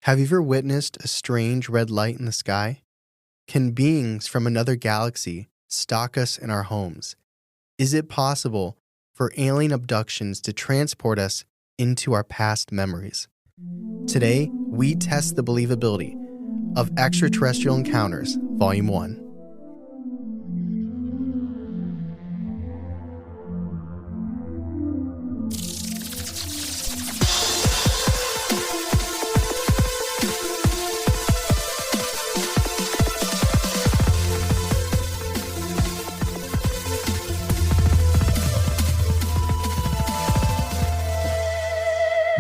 Have you ever witnessed a strange red light in the sky? Can beings from another galaxy stalk us in our homes? Is it possible for alien abductions to transport us into our past memories? Today, we test the believability of Extraterrestrial Encounters, Volume 1.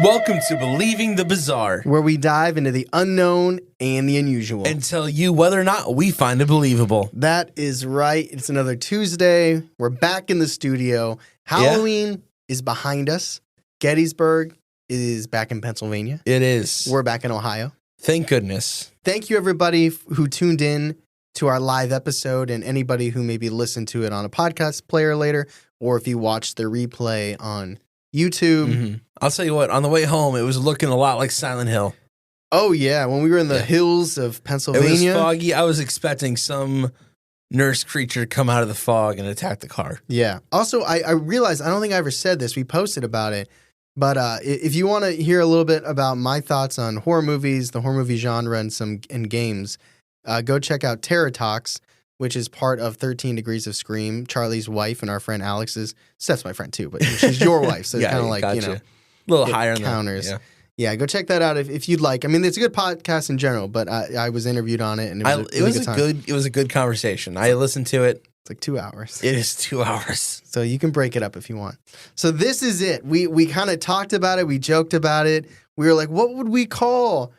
Welcome to Believing the Bizarre, Where we dive into the unknown and the unusual. and tell you whether or not we find it believable. That is right. It's another Tuesday. We're back in the studio. Halloween is behind us. Gettysburg is back in Pennsylvania. It is. We're back in Ohio. Thank goodness. Thank you, everybody who tuned in to our live episode, and anybody who maybe listened to it on a podcast player later, or if you watched the replay on YouTube. Mm-hmm. I'll tell you what, on the way home, it was looking a lot like Silent Hill. Oh, yeah. When we were in the hills of Pennsylvania. It was foggy. I was expecting some nurse creature to come out of the fog and attack the car. Yeah. Also, I realized, I don't think I ever said this. We posted about it. But if you want to hear a little bit about my thoughts on horror movies, the horror movie genre, and games, go check out Terror Talks, which is part of 13 Degrees of Scream, Charlie's wife and our friend Alex's. Steph's my friend too, but she's your wife, so it's kind of like, gotcha. you know, A little higher in counters. Yeah. Yeah, go check that out if you'd like. I mean, it's a good podcast in general, but I was interviewed on it, and it was a good time. It was a good conversation. I listened to it. It's like 2 hours. It is 2 hours. So you can break it up if you want. So this is it. We kind of talked about it. We joked about it. We were like, what would we call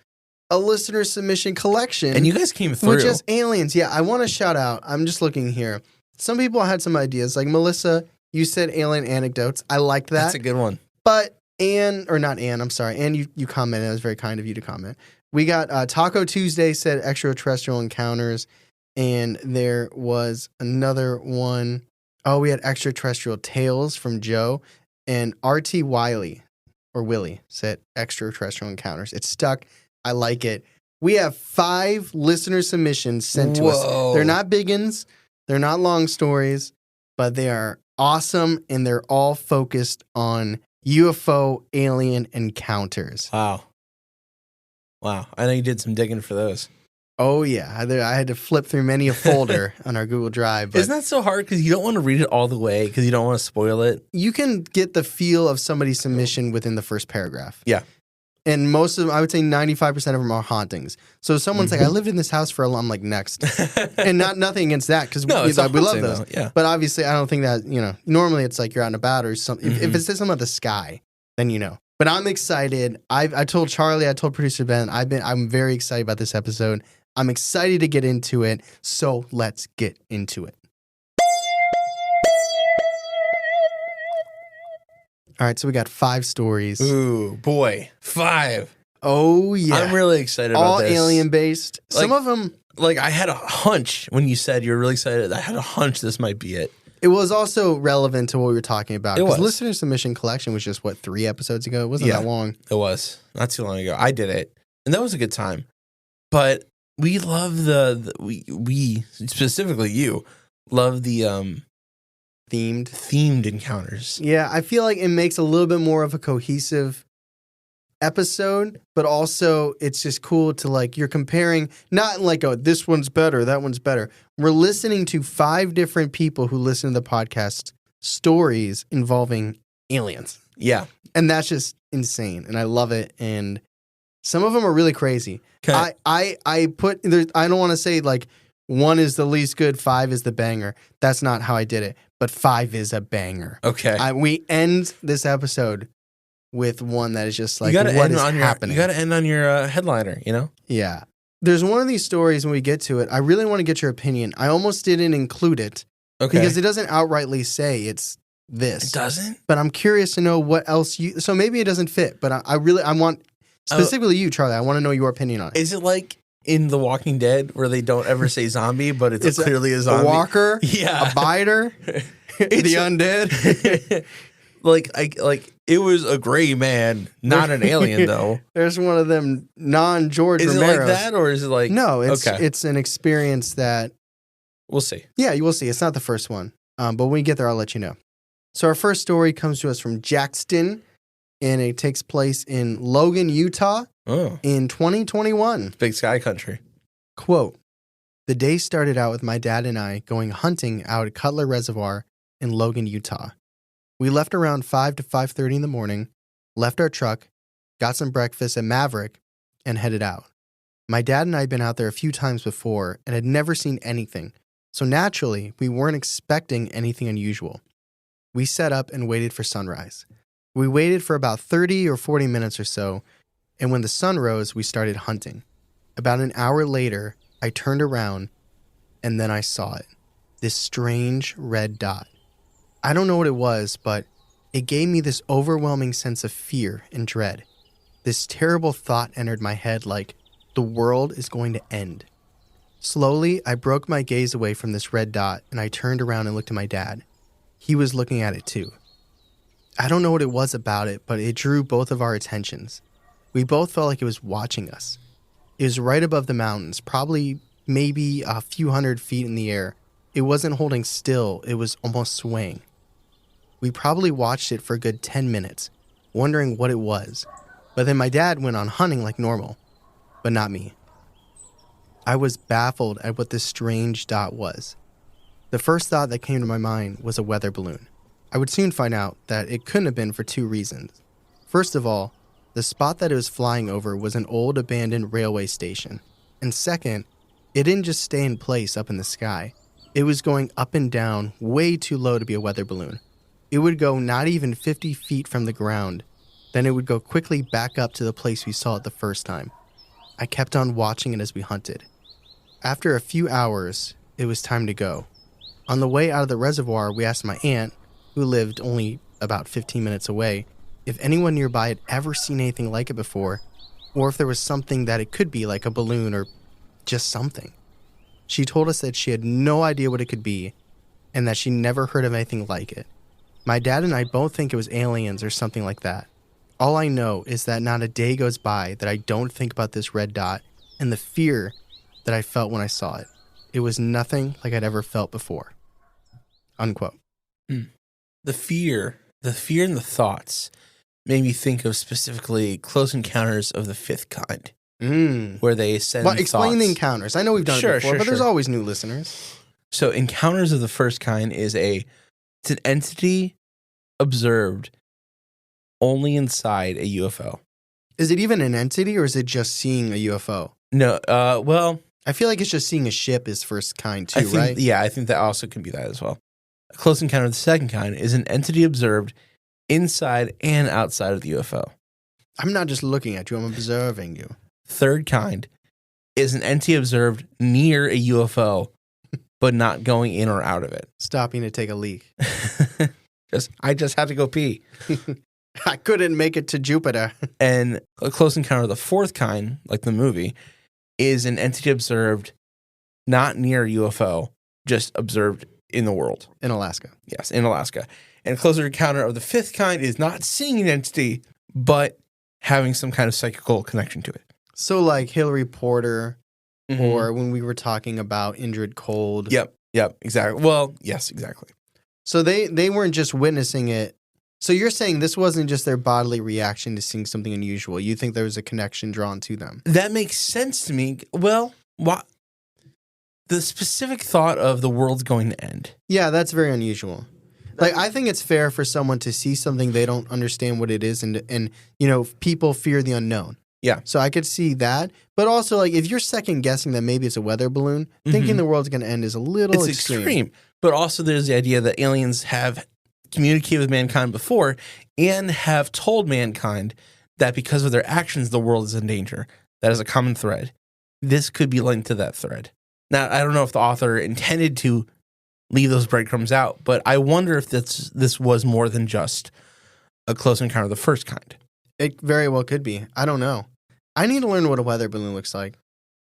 a listener submission collection? And you guys came through. With just aliens. Yeah, I want to shout out. I'm just looking here. Some people had some ideas. Like Melissa, you said alien anecdotes. I liked that. That's a good one. But Anne, I'm sorry. Anne, you commented. It was very kind of you to comment. We got Taco Tuesday said extraterrestrial encounters. And there was another one. Oh, we had extraterrestrial tales from Joe. And R.T. Wiley said extraterrestrial encounters. It's stuck. I like it. We have 5 listener submissions sent to us. They're not big uns. They're not long stories, but they are awesome, and they're all focused on UFO alien encounters. Wow. I know you did some digging for those. Oh, yeah. I had to flip through many a folder on our Google Drive. But isn't that so hard? Because you don't want to read it all the way because you don't want to spoil it. You can get the feel of somebody's submission within the first paragraph. Yeah. And most of them, I would say 95% of them are hauntings. So if someone's like, I lived in this house for a long, I'm like, next. And nothing against that, because we love those. Though, yeah. But obviously, I don't think that, normally it's like you're out and about or something. If it says something about the sky, then you know. But I'm excited. I told Charlie, I told producer Ben, I'm very excited about this episode. I'm excited to get into it. So let's get into it. All right, so we got 5 stories. Ooh, boy. 5. Oh, yeah. I'm really excited about all this. All alien-based. Some of them... Like, I had a hunch when you said you were really excited. I had a hunch this might be it. It was also relevant to what we were talking about. It was. Listener submission collection was just, 3 episodes ago? It wasn't that long. It was. Not too long ago. I did it. And that was a good time. But we love we specifically you, love the... Themed encounters. Yeah, I feel like it makes a little bit more of a cohesive episode, but also it's just cool to like, you're comparing, not like, oh, this one's better, that one's better. We're listening to 5 different people who listen to the podcast stories involving aliens. Yeah. And that's just insane. And I love it. And some of them are really crazy. I don't want to say like 1 is the least good, 5 is the banger. That's not how I did it. But 5 is a banger. Okay. We end this episode with one that is just like, what is happening? You got to end on your headliner, you know? Yeah. There's one of these stories when we get to it. I really want to get your opinion. I almost didn't include it. Okay. Because it doesn't outrightly say it's this. It doesn't? But I'm curious to know what else you... So maybe it doesn't fit, but I want... Specifically you, Charlie. I want to know your opinion on it. Is it like in The Walking Dead where they don't ever say zombie, but it's clearly a zombie? A walker? Yeah. A biter? The undead? Like it was a gray man, not an alien though. There's one of them non-George Is Romero's. it like that, or is it like No, okay? it's an experience that We'll see. yeah, you will see. It's not the first one, but when we get there, I'll let you know. So our first story comes to us from Jackson, and it takes place in Logan, Utah, Oh, in 2021. big sky country. Quote, the day started out with my dad and I going hunting out at Cutler Reservoir in Logan, Utah. We left around 5 to 5:30 in the morning, left our truck, got some breakfast at Maverick, and headed out. My dad and I had been out there a few times before and had never seen anything, so naturally, we weren't expecting anything unusual. We set up and waited for sunrise. We waited for about 30 or 40 minutes or so, and when the sun rose, we started hunting. About an hour later, I turned around, and then I saw it. This strange red dot. I don't know what it was, but it gave me this overwhelming sense of fear and dread. This terrible thought entered my head like, the world is going to end. Slowly, I broke my gaze away from this red dot, and I turned around and looked at my dad. He was looking at it too. I don't know what it was about it, but it drew both of our attentions. We both felt like it was watching us. It was right above the mountains, probably maybe a few hundred feet in the air. It wasn't holding still, it was almost swaying. We probably watched it for a good 10 minutes, wondering what it was. But then my dad went on hunting like normal, but not me. I was baffled at what this strange dot was. The first thought that came to my mind was a weather balloon. I would soon find out that it couldn't have been for two reasons. First of all, the spot that it was flying over was an old abandoned railway station. And second, it didn't just stay in place up in the sky. It was going up and down way too low to be a weather balloon. It would go not even 50 feet from the ground. Then it would go quickly back up to the place we saw it the first time. I kept on watching it as we hunted. After a few hours, it was time to go. On the way out of the reservoir, we asked my aunt, who lived only about 15 minutes away, if anyone nearby had ever seen anything like it before, or if there was something that it could be, like a balloon or just something. She told us that she had no idea what it could be, and that she never heard of anything like it. My dad and I both think it was aliens or something like that. All I know is that not a day goes by that I don't think about this red dot and the fear that I felt when I saw it. It was nothing like I'd ever felt before. Unquote. The fear and the thoughts made me think of specifically Close Encounters of the Fifth Kind, where they send But explain thoughts. the encounters. I know we've done it before, but there's always new listeners. So Encounters of the First Kind is it's an entity observed only inside a UFO. Is it even an entity or is it just seeing a UFO? No, well, I feel like it's just seeing a ship is first kind too, I think, right? Yeah, I think that also can be that as well. A Close Encounter of the Second Kind is an entity observed inside and outside of the UFO. I'm not just looking at you, I'm observing you. Third kind is an entity observed near a UFO, but not going in or out of it. Stopping to take a leak. I just had to go pee. I couldn't make it to Jupiter. And A Close Encounter of the Fourth Kind, like the movie, is an entity observed not near a UFO, just observed in the world. In Alaska. Yes, in Alaska. And Close Encounter of the Fifth Kind is not seeing an entity, but having some kind of psychical connection to it. So like Hillary Porter, or when we were talking about Indrid Cold. Yep, exactly. Well, yes, exactly. So they weren't just witnessing it. So you're saying this wasn't just their bodily reaction to seeing something unusual. You think there was a connection drawn to them. That makes sense to me. Well, the specific thought of the world's going to end. Yeah, that's very unusual. Like, I think it's fair for someone to see something they don't understand what it is, and you know, people fear the unknown. Yeah. So I could see that. But also, like, if you're second guessing that maybe it's a weather balloon, thinking the world's going to end is a little extreme. But also there's the idea that aliens have communicated with mankind before and have told mankind that because of their actions, the world is in danger. That is a common thread. This could be linked to that thread. Now, I don't know if the author intended to leave those breadcrumbs out, but I wonder if this was more than just a Close Encounter of the First Kind. It very well could be. I don't know. I need to learn what a weather balloon looks like.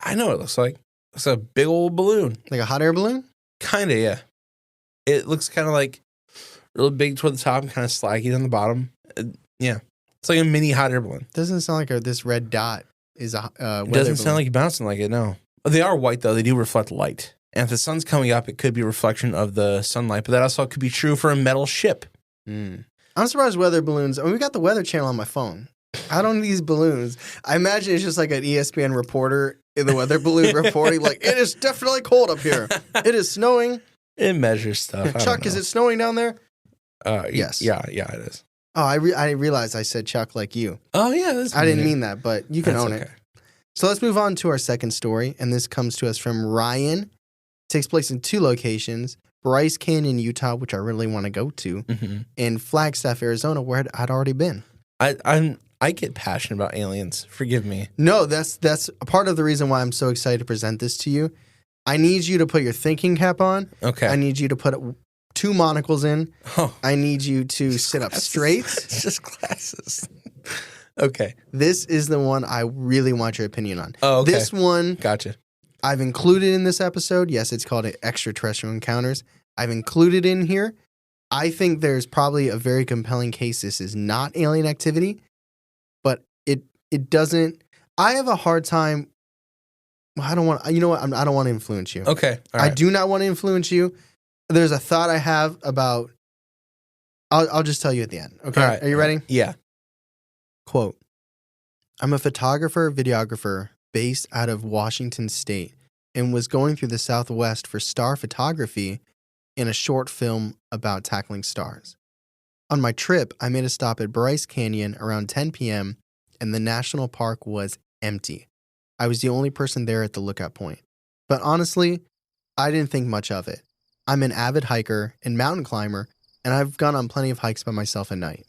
I know what it looks like. It's a big old balloon. Like a hot air balloon? Kind of, yeah. It looks kind of like, Really big toward the top and kind of slaggy on the bottom. Yeah. It's like a mini hot air balloon. Doesn't sound like this red dot is a weather It doesn't balloon. sound like you're bouncing like it, no. They are white, though. They do reflect light. And if the sun's coming up, it could be a reflection of the sunlight, but that also could be true for a metal ship. I'm surprised weather balloons. I mean, we got the Weather Channel on my phone. I don't need these balloons. I imagine it's just like an ESPN reporter in the weather balloon reporting, like, it is definitely cold up here. It is snowing. It measures stuff. Chuck, is it snowing down there? Yes. Yeah, it is. Oh, I realized I said Chuck like you. Oh, yeah. I didn't mean that, but you can own okay. it. So let's move on to our second story, and this comes to us from Ryan. It takes place in 2 locations, Bryce Canyon, Utah, which I really want to go to, and Flagstaff, Arizona, where I'd already been. I get passionate about aliens. Forgive me. No, that's a part of the reason why I'm so excited to present this to you. I need you to put your thinking cap on. Okay. I need you to put 2 monocles in. Oh. I need you to sit up straight. It's just glasses. Okay. This is the one I really want your opinion on. Oh, okay. This one, Gotcha. I've included in this episode. Yes, it's called Extraterrestrial Encounters. I've included in here. I think there's probably a very compelling case this is not alien activity, but it doesn't. I have a hard time. I don't want. You know what? I don't want to influence you. Okay. All right. I do not want to influence you. There's a thought I have about. I'll just tell you at the end. Okay. All right. Are you ready? Yeah. Quote, I'm a photographer, videographer based out of Washington State and was going through the Southwest for star photography in a short film about tackling stars. On my trip, I made a stop at Bryce Canyon around 10 p.m. and the national park was empty. I was the only person there at the lookout point. But honestly, I didn't think much of it. I'm an avid hiker and mountain climber, and I've gone on plenty of hikes by myself at night.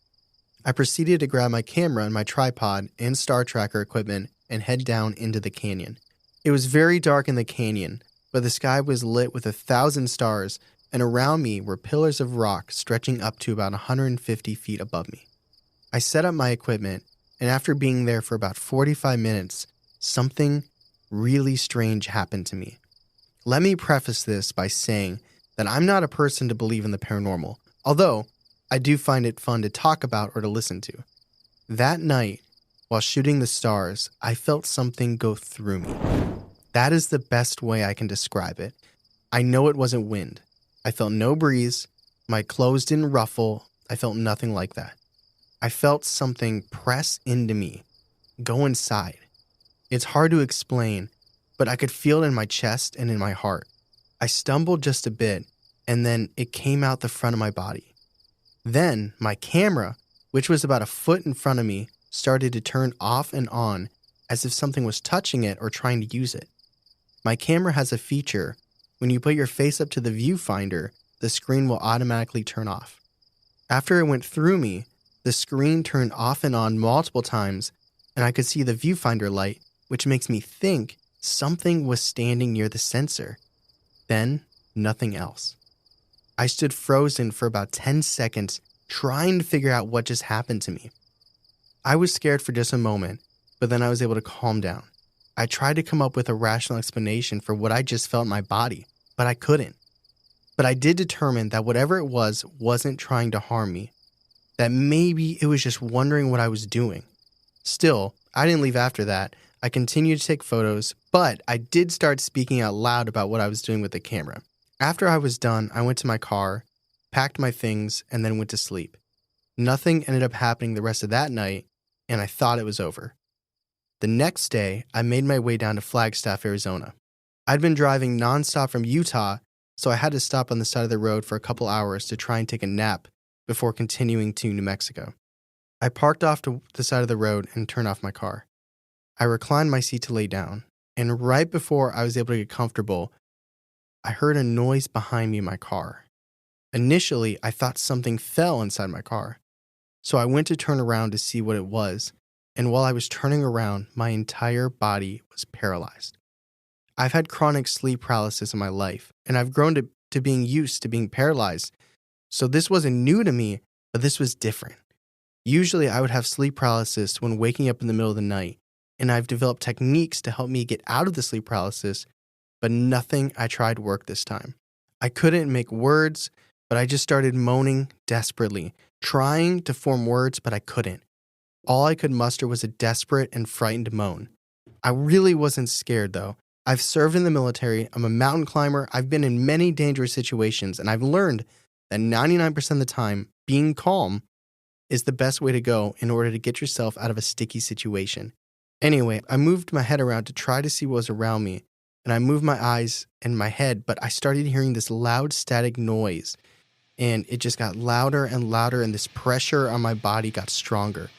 I proceeded to grab my camera and my tripod and star tracker equipment and head down into the canyon. It was very dark in the canyon, but the sky was lit with 1,000 stars, and around me were pillars of rock stretching up to about 150 feet above me. I set up my equipment, and after being there for about 45 minutes, something really strange happened to me. Let me preface this by saying that I'm not a person to believe in the paranormal, although I do find it fun to talk about or to listen to. That night, while shooting the stars, I felt something go through me. That is the best way I can describe it. I know it wasn't wind. I felt no breeze. My clothes didn't ruffle. I felt nothing like that. I felt something press into me, go inside. It's hard to explain, but I could feel it in my chest and in my heart. I stumbled just a bit, and then it came out the front of my body. Then my camera, which was about a foot in front of me, started to turn off and on as if something was touching it or trying to use it. My camera has a feature. When you put your face up to the viewfinder, the screen will automatically turn off. After it went through me, the screen turned off and on multiple times, and I could see the viewfinder light, which makes me think something was standing near the sensor. Then, nothing else. I stood frozen for about 10 seconds, trying to figure out what just happened to me. I was scared for just a moment, but then I was able to calm down. I tried to come up with a rational explanation for what I just felt in my body, but I couldn't. But I did determine that whatever it was wasn't trying to harm me, that maybe it was just wondering what I was doing. Still, I didn't leave after that. I continued to take photos, but I did start speaking out loud about what I was doing with the camera. After I was done, I went to my car, packed my things, and then went to sleep. Nothing ended up happening the rest of that night, and I thought it was over. The next day, I made my way down to Flagstaff, Arizona. I'd been driving nonstop from Utah, so I had to stop on the side of the road for a couple hours to try and take a nap before continuing to New Mexico. I parked off to the side of the road and turned off my car. I reclined my seat to lay down, and right before I was able to get comfortable, I heard a noise behind me in my car. Initially, I thought something fell inside my car, so I went to turn around to see what it was, and while I was turning around, my entire body was paralyzed. I've had chronic sleep paralysis in my life, and I've grown to being used to being paralyzed, so this wasn't new to me, but this was different. Usually, I would have sleep paralysis when waking up in the middle of the night, and I've developed techniques to help me get out of the sleep paralysis, but nothing I tried worked this time. I couldn't make words, but I just started moaning desperately, trying to form words, but I couldn't. All I could muster was a desperate and frightened moan. I really wasn't scared, though. I've served in the military, I'm a mountain climber, I've been in many dangerous situations, and I've learned that 99% of the time, being calm is the best way to go in order to get yourself out of a sticky situation. Anyway, I moved my head around to try to see what was around me, and I moved my eyes and my head, but I started hearing this loud static noise, and it just got louder and louder, and this pressure on my body got stronger.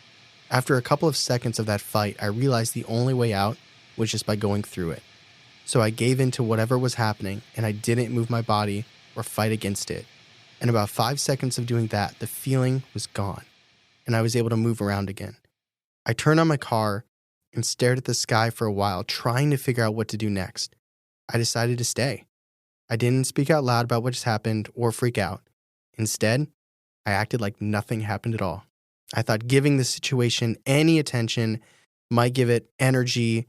After a couple of seconds of that fight, I realized the only way out was just by going through it. So I gave in to whatever was happening, and I didn't move my body or fight against it. In about 5 seconds of doing that, the feeling was gone, and I was able to move around again. I turned on my car and stared at the sky for a while, trying to figure out what to do next. I decided to stay. I didn't speak out loud about what just happened or freak out. Instead, I acted like nothing happened at all. I thought giving the situation any attention might give it energy,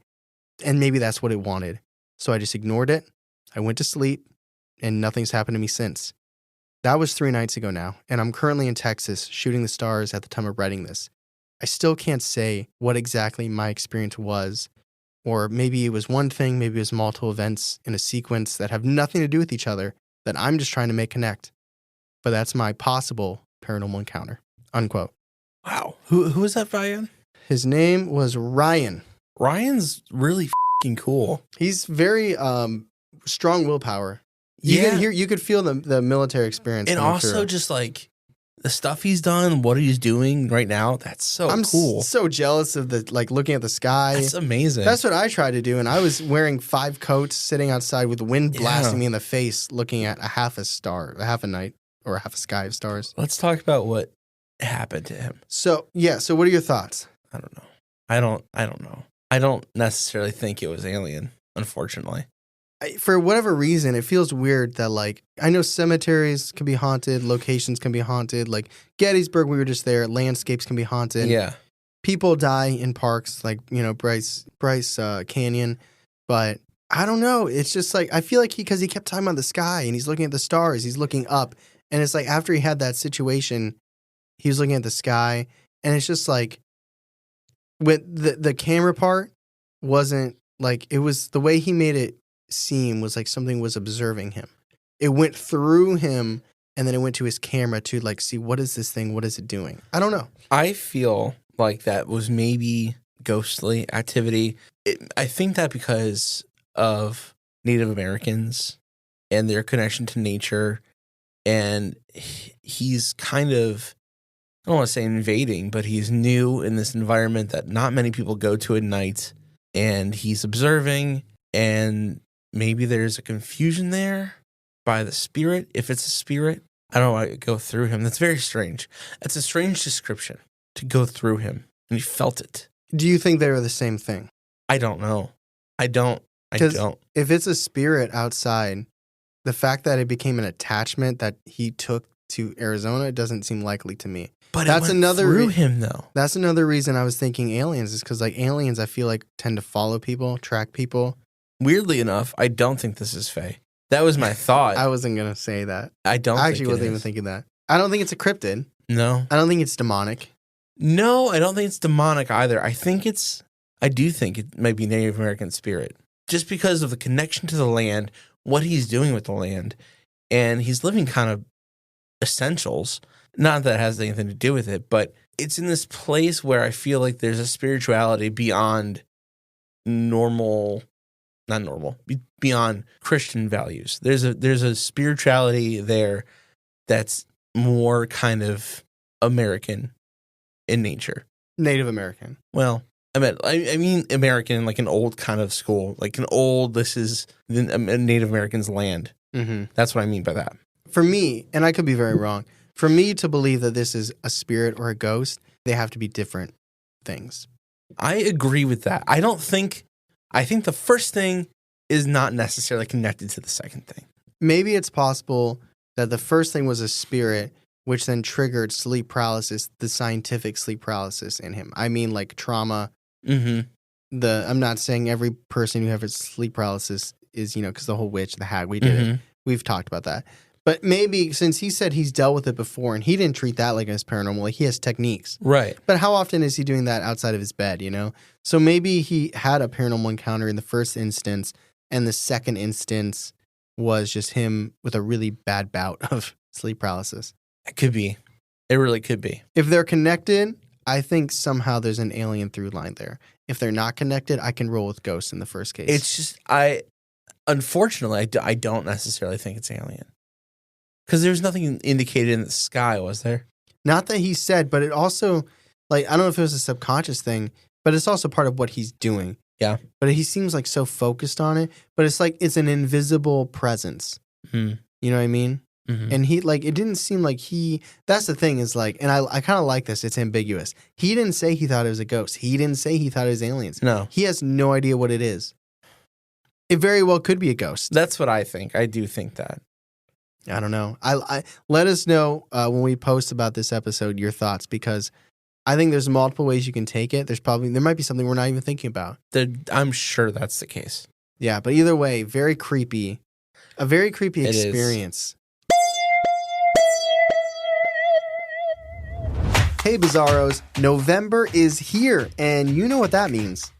and maybe that's what it wanted. So I just ignored it. I went to sleep, and nothing's happened to me since. That was 3 nights ago now, and I'm currently in Texas shooting the stars at the time of writing this. I still can't say what exactly my experience was, or maybe it was one thing, maybe it was multiple events in a sequence that have nothing to do with each other that I'm just trying to make connect. But that's my possible paranormal encounter. Unquote. Wow. Who was that Ryan? His name was Ryan. Ryan's really f***ing cool. He's very strong willpower. You could feel the military experience. And also just like the stuff he's done, what he's doing right now, that's so cool. I'm so jealous of looking at the sky. That's amazing. That's what I tried to do, and I was wearing 5 coats, sitting outside with the wind blasting me in the face, looking at a half a night, or a half a sky of stars. Let's talk about what happened to him. So what are your thoughts? I don't know. I don't know. I don't necessarily think it was alien, unfortunately. For whatever reason, it feels weird that, I know cemeteries can be haunted, locations can be haunted, like Gettysburg, we were just there, landscapes can be haunted. Yeah. People die in parks, Bryce Canyon, but I don't know. It's just I feel like because he kept talking about the sky and he's looking at the stars, he's looking up, and it's like after he had that situation, he was looking at the sky, and it's just with the camera part wasn't it was the way he made it seem was like something was observing him. It went through him, and then it went to his camera to see what is this thing, what is it doing. I don't know. I feel like that was maybe ghostly activity. I think that because of Native Americans and their connection to nature, and he's kind of, I don't want to say invading, but he's new in this environment that not many people go to at night, and he's observing, and maybe there's a confusion there by the spirit. If it's a spirit, I don't want to go through him. That's very strange. That's a strange description, to go through him, and he felt it. Do you think they were the same thing? I don't know. I don't. If it's a spirit outside, the fact that it became an attachment that he took to Arizona doesn't seem likely to me. But that's another through him, though. That's another reason I was thinking aliens, is because aliens, I feel tend to follow people, track people. Weirdly enough, I don't think this is Faye. That was my thought. I wasn't gonna say that. I actually wasn't even thinking that. I don't think it's a cryptid. No. I don't think it's demonic. No, I don't think it's demonic either. I do think it might be Native American spirit. Just because of the connection to the land, what he's doing with the land, and he's living kind of essentials. Not that it has anything to do with it, but it's in this place where I feel like there's a spirituality beyond beyond Christian values. There's a spirituality there that's more kind of American in nature. Native American. Well, I mean American, like an old kind of school, like this is the Native Americans' land. Mm-hmm. That's what I mean by that. For me, and I could be very wrong, for me to believe that this is a spirit or a ghost, they have to be different things. I agree with that. I think the first thing is not necessarily connected to the second thing. Maybe it's possible that the first thing was a spirit, which then triggered sleep paralysis, the scientific sleep paralysis in him. I mean, trauma. Mm-hmm. I'm not saying every person who has sleep paralysis is, because the whole witch, the hag, we did it. We've talked about that. But maybe since he said he's dealt with it before and he didn't treat that like as paranormal, like he has techniques. Right. But how often is he doing that outside of his bed, you know? So maybe he had a paranormal encounter in the first instance and the second instance was just him with a really bad bout of sleep paralysis. It could be. It really could be. If they're connected, I think somehow there's an alien through line there. If they're not connected, I can roll with ghosts in the first case. It's just, unfortunately, I don't necessarily think it's alien. Because there's nothing indicated in the sky, was there? Not that he said, but it also, like, I don't know if it was a subconscious thing, but it's also part of what he's doing. Yeah. But he seems like so focused on it, but it's like it's an invisible presence. Mm. You know what I mean? Mm-hmm. And he, like, it didn't seem like that's the thing is like, and I kind of like this, it's ambiguous. He didn't say he thought it was a ghost. He didn't say he thought it was aliens. No. He has no idea what it is. It very well could be a ghost. That's what I think. I do think that. I don't know. I let us know when we post about this episode your thoughts, because I think there's multiple ways you can take it. There might be something we're not even thinking about. I'm sure that's the case. Yeah, but either way, very creepy. A very creepy experience. Hey, Bizarros. November is here, and you know what that means.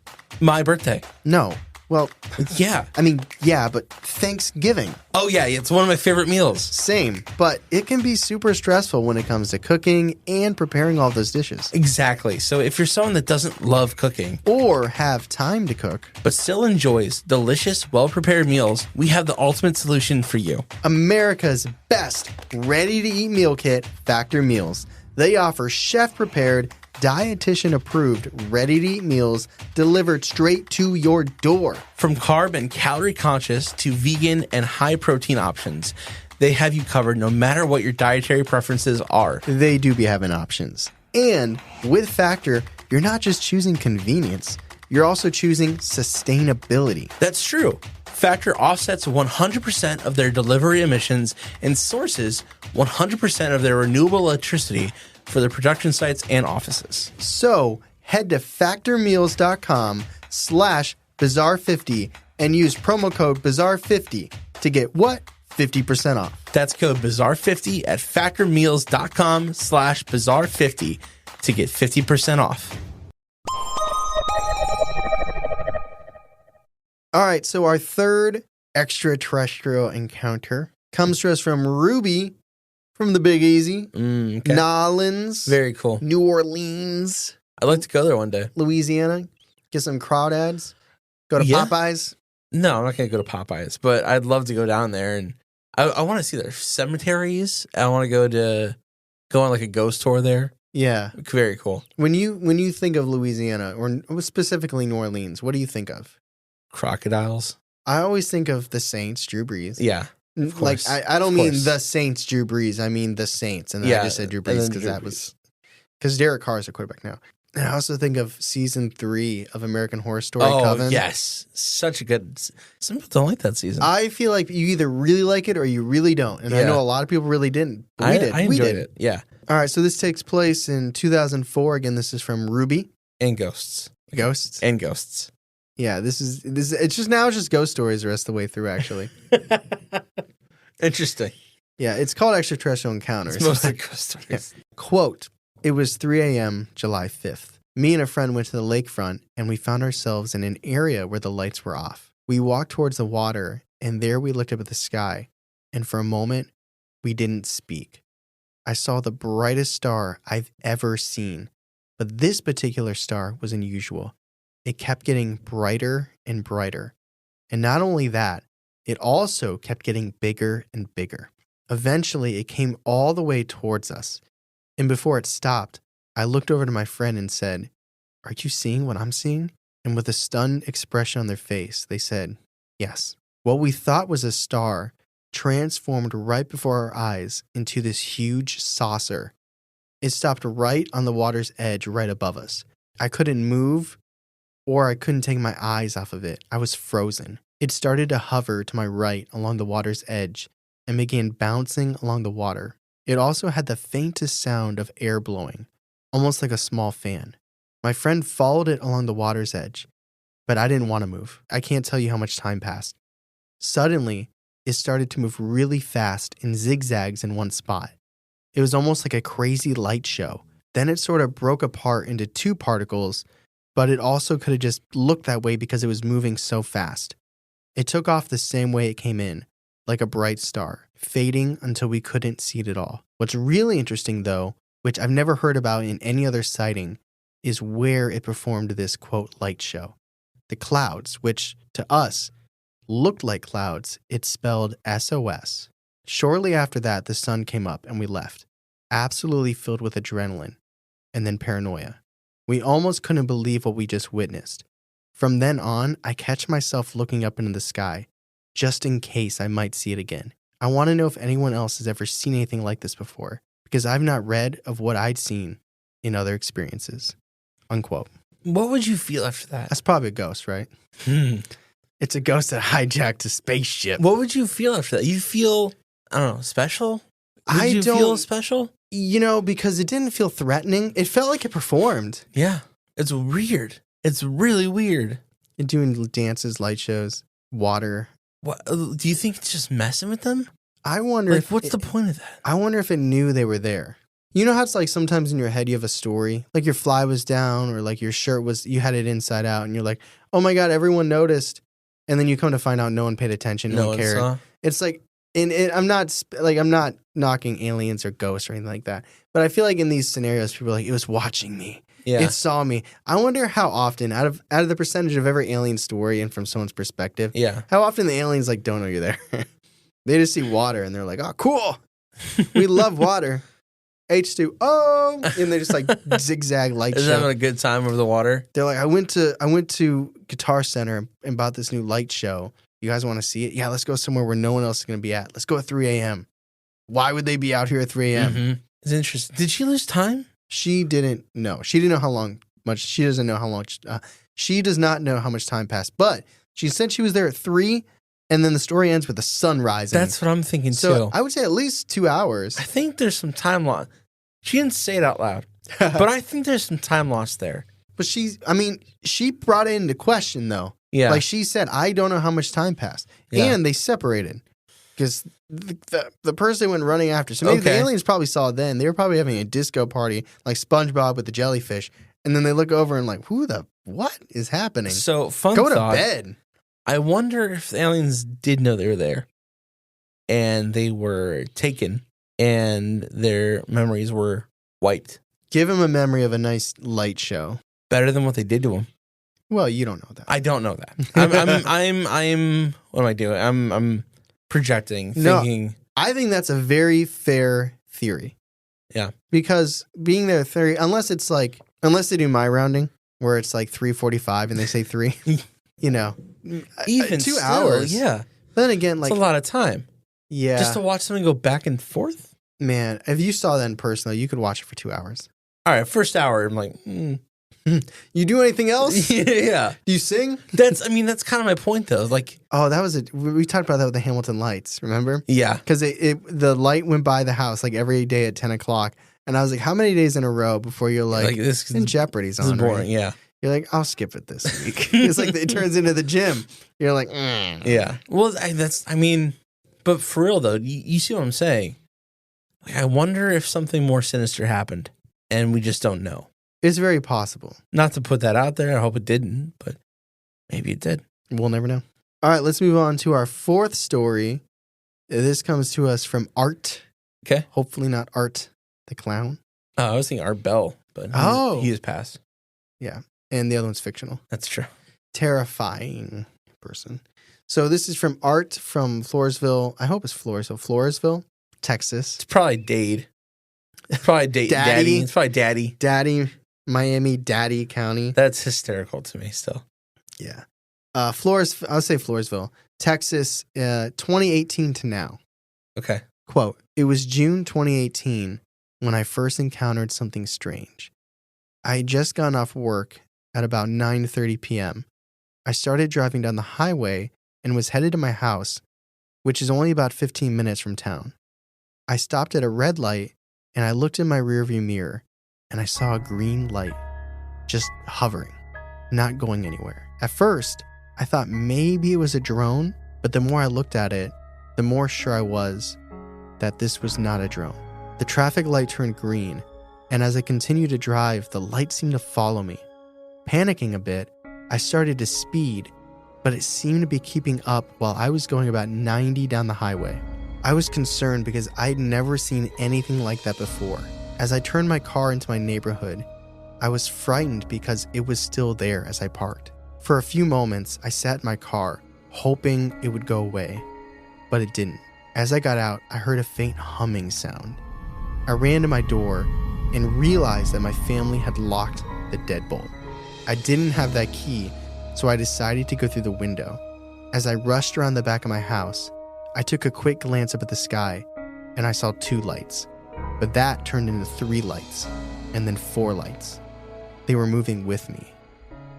My birthday. No. Well, yeah. I mean, yeah, but Thanksgiving. Oh, yeah. It's one of my favorite meals. Same. But it can be super stressful when it comes to cooking and preparing all those dishes. Exactly. So if you're someone that doesn't love cooking or have time to cook, but still enjoys delicious, well-prepared meals, we have the ultimate solution for you. America's best ready-to-eat meal kit, Factor Meals. They offer chef-prepared, dietitian-approved, ready-to-eat meals delivered straight to your door. From carb and calorie-conscious to vegan and high-protein options, they have you covered no matter what your dietary preferences are. They do be having options. And with Factor, you're not just choosing convenience, you're also choosing sustainability. That's true. Factor offsets 100% of their delivery emissions and sources 100% of their renewable electricity for their production sites and offices. So head to factormeals.com/bizarre50 and use promo code bizarre50 to get what? 50% off. That's code bizarre50 at factormeals.com/bizarre50 to get 50% off. All right, so our third extraterrestrial encounter comes to us from Ruby from the Big Easy, Okay. Nolans, Very cool. New Orleans, I'd like to go there one day. Louisiana, get some crawdads, go to Yeah. Popeyes. No, I'm not going to go to Popeyes, but I'd love to go down there, and I want to see their cemeteries. I want to go on like a ghost tour there. Yeah. Very cool. When you think of Louisiana, or specifically New Orleans, what do you think of? Crocodiles. I always think of the Saints, Drew Brees. Yeah. Like, course. I don't Of mean course. the Saints, Drew Brees. I mean the Saints. And then Yeah, I just said Drew and Brees then because Drew that Brees. was... Because Derek Carr is a quarterback now. And I also think of season 3 of American Horror Story, Coven. Yes. Such a good... Some people don't like that season. I feel like you either really like it or you really don't. And I Yeah. know a lot of people really didn't. But we did. I We enjoyed did. it. Yeah. All right, so this takes place in 2004. Again, this is from Ruby. And ghosts. Ghosts. And ghosts. Yeah, this is it's just ghost stories the rest of the way through, actually. Interesting. Yeah, it's called Extraterrestrial Encounters. It's mostly ghost stories. Quote, it was 3 a.m., July 5th. Me and a friend went to the lakefront, and we found ourselves in an area where the lights were off. We walked towards the water, and there we looked up at the sky, and for a moment, we didn't speak. I saw the brightest star I've ever seen, but this particular star was unusual. It kept getting brighter and brighter. And not only that, it also kept getting bigger and bigger. Eventually, it came all the way towards us. And before it stopped, I looked over to my friend and said, "Are you seeing what I'm seeing?" And with a stunned expression on their face, they said, "Yes." What we thought was a star transformed right before our eyes into this huge saucer. It stopped right on the water's edge right above us. I couldn't move, or I couldn't take my eyes off of it. I was frozen. It started to hover to my right along the water's edge and began bouncing along the water. It also had the faintest sound of air blowing, almost like a small fan. My friend followed it along the water's edge, but I didn't want to move. I can't tell you how much time passed. Suddenly, it started to move really fast in zigzags in one spot. It was almost like a crazy light show. Then it sort of broke apart into two particles, but it also could have just looked that way because it was moving so fast. It took off the same way it came in, like a bright star, fading until we couldn't see it at all. What's really interesting, though, which I've never heard about in any other sighting, is where it performed this, quote, light show. The clouds, which to us looked like clouds, it spelled SOS. Shortly after that, the sun came up and we left, absolutely filled with adrenaline and then paranoia. We almost couldn't believe what we just witnessed. From then on, I catch myself looking up into the sky, just in case I might see it again. I want to know if anyone else has ever seen anything like this before, because I've not read of what I'd seen in other experiences. Unquote. What would you feel after that? That's probably a ghost, right? It's a ghost that hijacked a spaceship. What would you feel after that? You feel, I don't know, special? I you don't feel special? You know, because it didn't feel threatening. It felt like it performed. Yeah. It's weird. It's really weird. You're doing dances, light shows, water. What do you think it's just messing with them? I wonder Like, if what's the point of that? I wonder if it knew they were there. You know how it's like sometimes in your head you have a story, like your fly was down or like your shirt was, you had it inside out and you're like, oh my God, everyone noticed. And then you come to find out no one paid attention, no one cared. Saw. It's like, I'm not knocking aliens or ghosts or anything like that. But I feel like in these scenarios, people are like, it was watching me. Yeah. It saw me. I wonder how often, out of the percentage of every alien story and from someone's perspective, Yeah. how often the aliens like don't know you're there. They just see water and they're like, oh, cool. We love water. H2O. And they just like zigzag light Is show. having a good time over the water? They're like, I went to Guitar Center and bought this new light show. You guys want to see it? Yeah, let's go somewhere where no one else is going to be at. Let's go at 3 a.m. Why would they be out here at 3 a.m.? Mm-hmm. It's interesting. Did she lose time? She didn't know. She didn't know how long much. She doesn't know how long. She does not know how much time passed. But she said she was there at 3, and then the story ends with the sun rising. That's what I'm thinking So too. I would say at least 2 hours. I think there's some time loss. She didn't say it out loud, but I think there's some time loss there. But she brought it into question though. Yeah. Like she said, I don't know how much time passed. Yeah. And they separated because the person went running after. So maybe the Okay. aliens probably saw it then. They were probably having a disco party like SpongeBob with the jellyfish. And then they look over and like, what is happening? So fun Go thought. to bed. I wonder if the aliens did know they were there and they were taken and their memories were wiped. Give him a memory of a nice light show. Better than what they did to him. Well, you don't know that. I don't know that. I'm what am I doing? I'm projecting, No. thinking. I think that's a very fair theory. Yeah. Because being there 30, unless they do my rounding where it's like 3:45 and they say 3, you know, Even 2 still, hours. Yeah. Then again, like, It's a lot of time. yeah, Just to watch something go back and forth? man, if you saw that in person, though, you could watch it for 2 hours. All right, first hour, I'm like, You do anything else? yeah. Do you sing? That's kind of my point, though. Like, Oh, that was we talked about that with the Hamilton lights, remember? yeah. Because the light went by the house like every day at 10 o'clock. And I was like, how many days in a row before you're like this in Jeopardy's is on? boring. Right? Yeah. You're like, I'll skip it this week. It's like it turns into the gym. You're like, Yeah. Well, but for real, though, you see what I'm saying? Like, I wonder if something more sinister happened and we just don't know. It's very possible. Not to put that out there. I hope it didn't, but maybe it did. We'll never know. All right, let's move on to our fourth story. This comes to us from Art. Okay. Hopefully not Art the clown. Oh, I was thinking Art Bell, but he is passed. Yeah. And the other one's fictional. That's true. Terrifying person. So this is from Art from Floresville. I hope it's Floresville, Texas. It's probably Dade. It's probably Daddy. It's probably Daddy. Daddy, Miami-Dade County. That's hysterical to me still. Yeah. I'll say Floresville, Texas, 2018 to now. Okay. Quote, it was June 2018 when I first encountered something strange. I had just gotten off work at about 9:30 p.m. I started driving down the highway and was headed to my house, which is only about 15 minutes from town. I stopped at a red light and I looked in my rearview mirror and I saw a green light just hovering, not going anywhere. At first, I thought maybe it was a drone, but the more I looked at it, the more sure I was that this was not a drone. The traffic light turned green, and as I continued to drive, the light seemed to follow me. Panicking a bit, I started to speed, but it seemed to be keeping up while I was going about 90 down the highway. I was concerned because I'd never seen anything like that before. As I turned my car into my neighborhood, I was frightened because it was still there as I parked. For a few moments, I sat in my car, hoping it would go away, but it didn't. As I got out, I heard a faint humming sound. I ran to my door and realized that my family had locked the deadbolt. I didn't have that key, so I decided to go through the window. As I rushed around the back of my house, I took a quick glance up at the sky, and I saw 2 lights. But that turned into 3 lights, and then 4 lights. They were moving with me.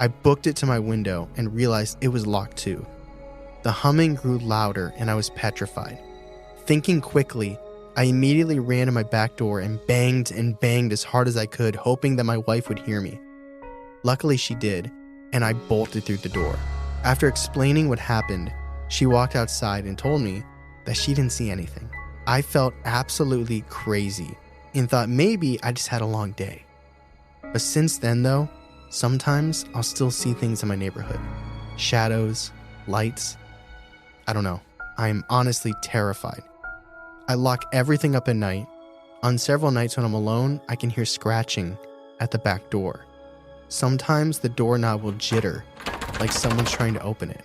I booked it to my window and realized it was locked too. The humming grew louder, and I was petrified. Thinking quickly, I immediately ran to my back door and banged as hard as I could, hoping that my wife would hear me. Luckily, she did, and I bolted through the door. After explaining what happened, she walked outside and told me that she didn't see anything. I felt absolutely crazy and thought maybe I just had a long day. But since then, though, sometimes I'll still see things in my neighborhood. Shadows, lights. I don't know. I am honestly terrified. I lock everything up at night. On several nights when I'm alone, I can hear scratching at the back door. Sometimes the doorknob will jitter, like someone's trying to open it.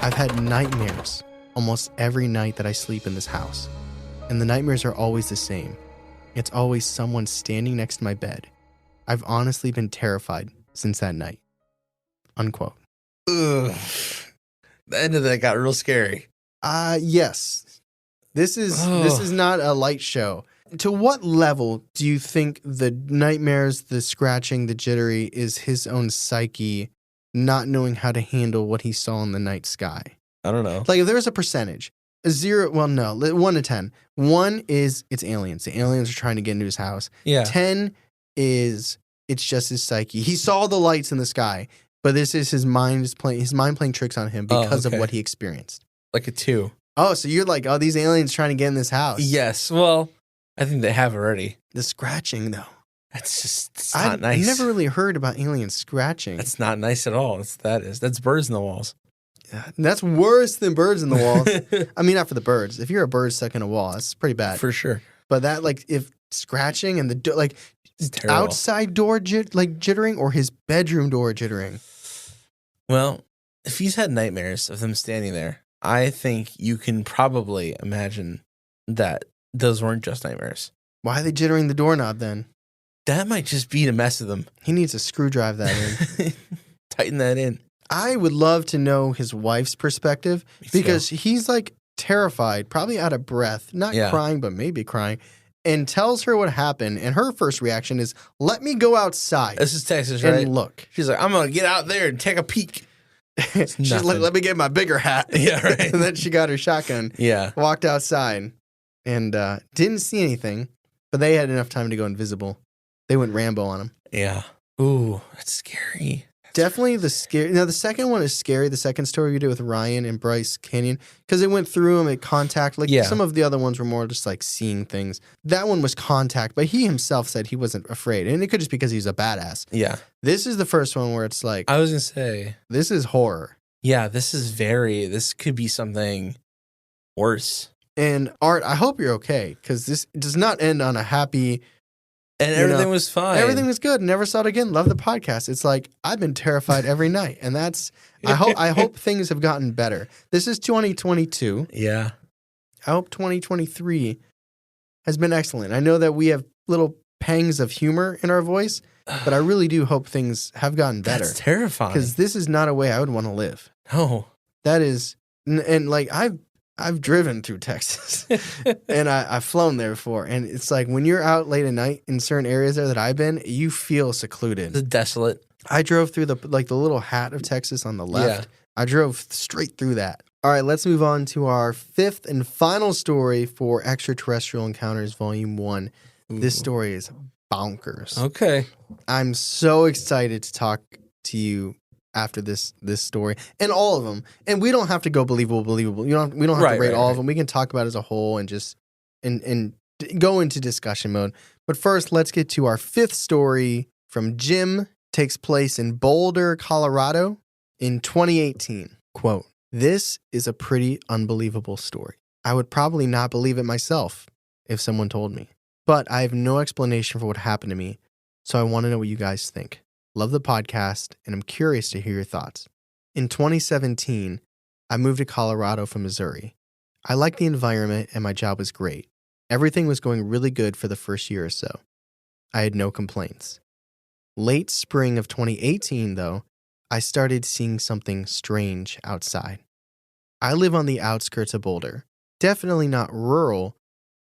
I've had nightmares almost every night that I sleep in this house, and the nightmares are always the same. It's always someone standing next to my bed. I've honestly been terrified since that night. Unquote. Ugh. The end of that got real scary. Yes. This is not a light show. To what level do you think the nightmares, the scratching, the jittery is his own psyche not knowing how to handle what he saw in the night sky? I don't know. Like if there was a percentage, 1 to 10. 1 is it's aliens. The aliens are trying to get into his house. Yeah. 10 is it's just his psyche. He saw the lights in the sky, but this is his mind playing tricks on him because of what he experienced. Like a 2. Oh, so you're like, these aliens trying to get in this house. Yes. Well, I think they have already. The scratching, though. It's not nice. I've never really heard about aliens scratching. That's not nice at all. That's birds in the walls. Yeah, that's worse than birds in the walls. I mean, not for the birds. If you're a bird stuck in a wall, that's pretty bad. For sure. But that, like, if scratching and the outside door jittering or his bedroom door jittering. Well, if he's had nightmares of them standing there, I think you can probably imagine that those weren't just nightmares. Why are they jittering the doorknob then? That might just be to mess with them. He needs to screwdrive that in. Tighten that in. I would love to know his wife's perspective because he's like terrified, probably out of breath, not crying, but maybe crying, and tells her what happened. And her first reaction is, let me go outside. This is Texas, right? And look. She's like, I'm going to get out there and take a peek. She's like, let me get my bigger hat. Yeah, right. And then she got her shotgun. Yeah. Walked outside and didn't see anything, but they had enough time to go invisible. They went Rambo on him. Yeah. Ooh, that's scary. Definitely the scary. Now, the second one is scary. The second story we did with Ryan and Bryce Canyon, because it went through him at contact. Like some of the other ones were more just like seeing things. That one was contact, but he himself said he wasn't afraid. And it could just be because he's a badass. Yeah. This is the first one where it's like, I was going to say, this is horror. Yeah, this could be something worse. And Art, I hope you're okay, because this does not end on a happy. And everything was fine. Everything was good. Never saw it again. Love the podcast. It's like I've been terrified every night, and that's. I hope things have gotten better. This is 2022. Yeah. I hope 2023 has been excellent. I know that we have little pangs of humor in our voice, but I really do hope things have gotten better. That's terrifying. Because this is not a way I would want to live. No. That is, and like I've driven through Texas and I've flown there before. And it's like when you're out late at night in certain areas there that I've been, you feel secluded. It's desolate. I drove through the little hat of Texas on the left. Yeah. I drove straight through that. All right, let's move on to our 5th and final story for Extraterrestrial Encounters Volume 1. Ooh. This story is bonkers. Okay. I'm so excited to talk to you after this story and all of them. And we don't have to go believable. We don't have to rate all of them. We can talk about it as a whole and just and go into discussion mode. But first, let's get to our fifth story from Jim. Takes place in Boulder, Colorado in 2018. Quote, "This is a pretty unbelievable story. I would probably not believe it myself if someone told me. But I have no explanation for what happened to me, so I want to know what you guys think. Love the podcast, and I'm curious to hear your thoughts. In 2017, I moved to Colorado from Missouri. I liked the environment and my job was great. Everything was going really good for the first year or so. I had no complaints. Late spring of 2018, though, I started seeing something strange outside. I live on the outskirts of Boulder. Definitely not rural,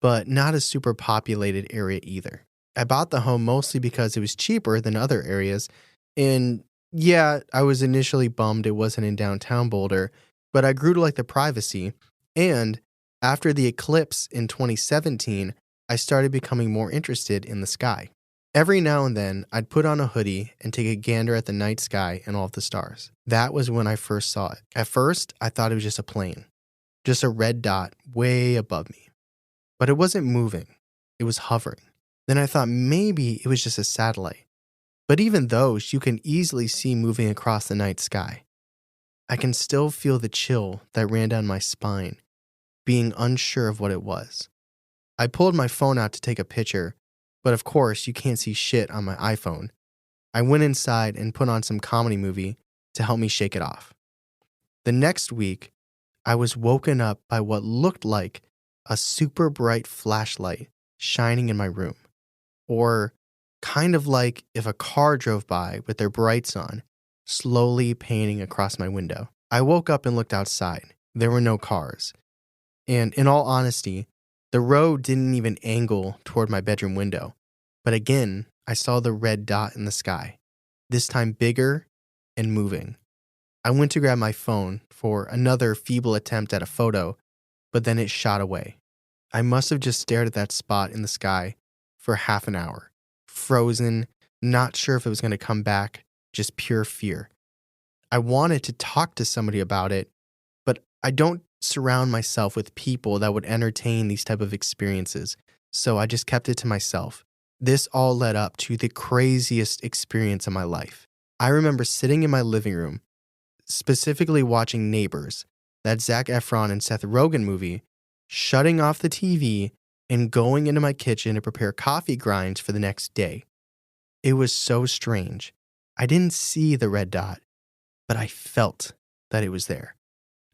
but not a super populated area either. I bought the home mostly because it was cheaper than other areas, and yeah, I was initially bummed it wasn't in downtown Boulder, but I grew to like the privacy, and after the eclipse in 2017, I started becoming more interested in the sky. Every now and then, I'd put on a hoodie and take a gander at the night sky and all of the stars. That was when I first saw it. At first, I thought it was just a plane, just a red dot way above me. But it wasn't moving, it was hovering. Then I thought maybe it was just a satellite. But even those you can easily see moving across the night sky. I can still feel the chill that ran down my spine, being unsure of what it was. I pulled my phone out to take a picture, but of course you can't see shit on my iPhone. I went inside and put on some comedy movie to help me shake it off. The next week, I was woken up by what looked like a super bright flashlight shining in my room. Or kind of like if a car drove by with their brights on, slowly painting across my window. I woke up and looked outside. There were no cars. And in all honesty, the road didn't even angle toward my bedroom window. But again, I saw the red dot in the sky, this time bigger and moving. I went to grab my phone for another feeble attempt at a photo, but then it shot away. I must have just stared at that spot in the sky for half an hour, frozen, not sure if it was going to come back, just pure fear. I wanted to talk to somebody about it, but I don't surround myself with people that would entertain these type of experiences, so I just kept it to myself. This all led up to the craziest experience of my life. I remember sitting in my living room, specifically watching Neighbors, that Zac Efron and Seth Rogen movie, shutting off the TV and going into my kitchen to prepare coffee grinds for the next day. It was so strange. I didn't see the red dot, but I felt that it was there.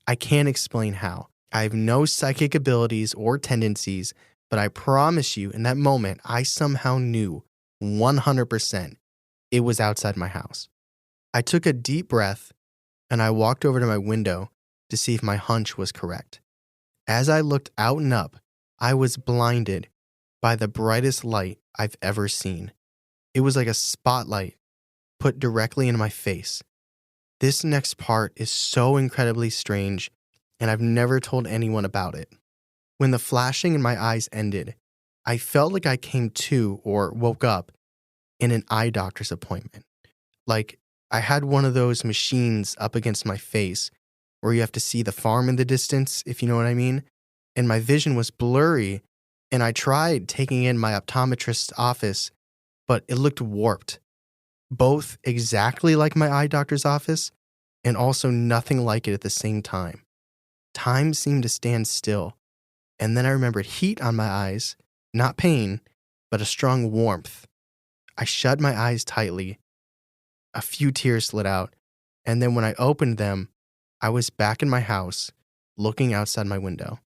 I can't explain how. I have no psychic abilities or tendencies, but I promise you in that moment, I somehow knew 100% it was outside my house. I took a deep breath and I walked over to my window to see if my hunch was correct. As I looked out and up, I was blinded by the brightest light I've ever seen. It was like a spotlight put directly into my face. This next part is so incredibly strange, and I've never told anyone about it. When the flashing in my eyes ended, I felt like I came to or woke up in an eye doctor's appointment. Like I had one of those machines up against my face where you have to see the farm in the distance, if you know what I mean. And my vision was blurry, and I tried taking in my optometrist's office, but it looked warped. Both exactly like my eye doctor's office, and also nothing like it at the same time. Time seemed to stand still, and then I remembered heat on my eyes, not pain, but a strong warmth. I shut my eyes tightly. A few tears slid out, and then when I opened them, I was back in my house, looking outside my window.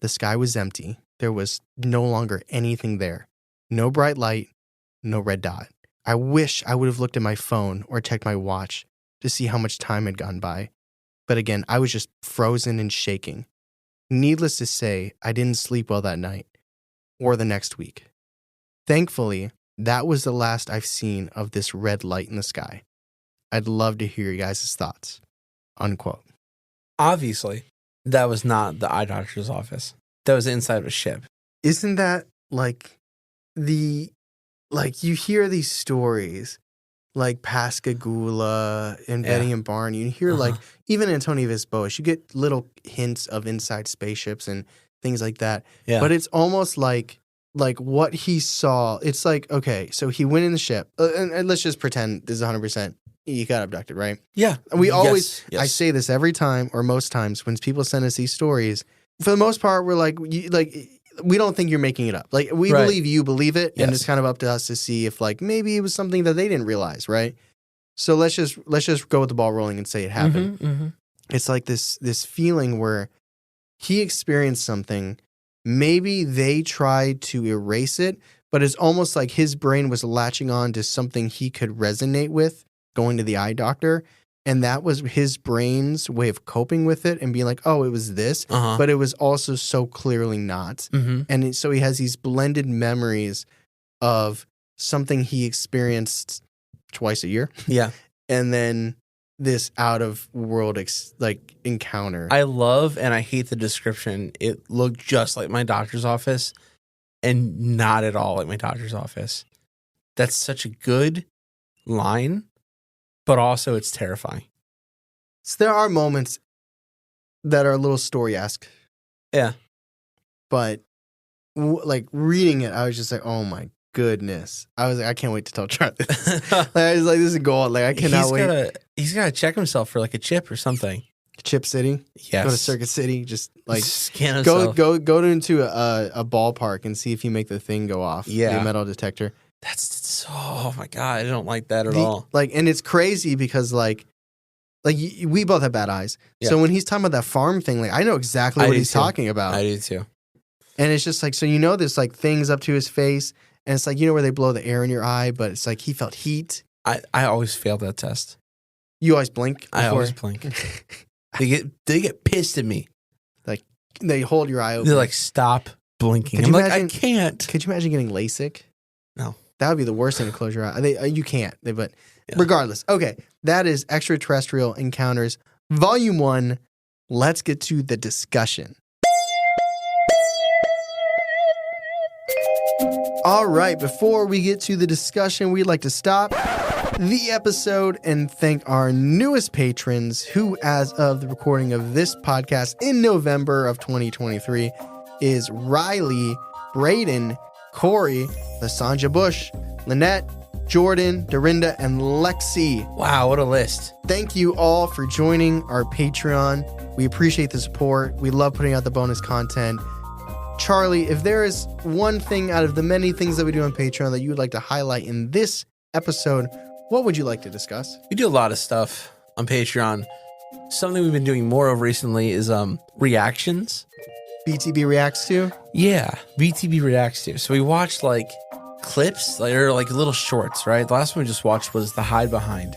The sky was empty. There was no longer anything there. No bright light, no red dot. I wish I would have looked at my phone or checked my watch to see how much time had gone by. But again, I was just frozen and shaking. Needless to say, I didn't sleep well that night or the next week. Thankfully, that was the last I've seen of this red light in the sky. I'd love to hear you guys' thoughts. Unquote. Obviously, that was not the eye doctor's office. That was inside of a ship. Isn't that like you hear these stories, like Pascagoula and Betty and Barney. You hear like even Antonio Vespucci, you get little hints of inside spaceships and things like that. Yeah. But it's almost like what he saw. It's like, okay, so he went in the ship, and let's just pretend this is 100%. He got abducted, right? Yeah. We always, Yes. I say this every time or most times when people send us these stories. For the most part, we're like, we don't think you're making it up. Like, we believe you believe it, and it's kind of up to us to see if, like, maybe it was something that they didn't realize, right? So let's just go with the ball rolling and say it happened. It's like this feeling where he experienced something. Maybe they tried to erase it, but it's almost like his brain was latching on to something he could resonate with, going to the eye doctor. And that was his brain's way of coping with it and being like, oh, it was this, but it was also so clearly not. And so he has these blended memories of something he experienced twice a year. Yeah. And then this out of world encounter. I love and I hate the description. It looked just like my doctor's office and not at all like my doctor's office. That's such a good line. But also, it's terrifying. So there are moments that are a little story-esque. Yeah. But, like, reading it, I was just like, oh, my goodness. I was like, I can't wait to tell Charlie this. Like, I was like, this is gold. Like, I cannot wait. He's got to check himself for, like, a chip or something. Chip City? Yes. Go to Circuit City. Just, like, scan himself. Go into a ballpark and see if you make the thing go off. Yeah. The metal detector. That's so, oh my God, I don't like that at all. Like, and it's crazy because like we both have bad eyes. Yeah. So when he's talking about that farm thing, like I know exactly what he's talking about. I do too. And it's just like, so there's like things up to his face and it's like, where they blow the air in your eye, but it's like he felt heat. I always failed that test. You always blink before? I always blink. They get pissed at me. Like they hold your eye open. They're like, stop blinking. I'm like, I can't. Could you imagine getting LASIK? No. That would be the worst thing to close your eye. You can't, but regardless. Okay, that is Extraterrestrial Encounters, Volume 1. Let's get to the discussion. All right, before we get to the discussion, we'd like to stop the episode and thank our newest patrons who, as of the recording of this podcast in November of 2023, is Riley, Braden, Corey, Lasanja Bush, Lynette, Jordan, Dorinda, and Lexi. Wow, what a list. Thank you all for joining our Patreon. We appreciate the support. We love putting out the bonus content. Charlie, if there is one thing out of the many things that we do on Patreon that you would like to highlight in this episode, what would you like to discuss? We do a lot of stuff on Patreon. Something we've been doing more of recently is reactions. BTB reacts to? Yeah, BTB reacts to. So we watched like clips, or like little shorts, right? The last one we just watched was The Hide Behind,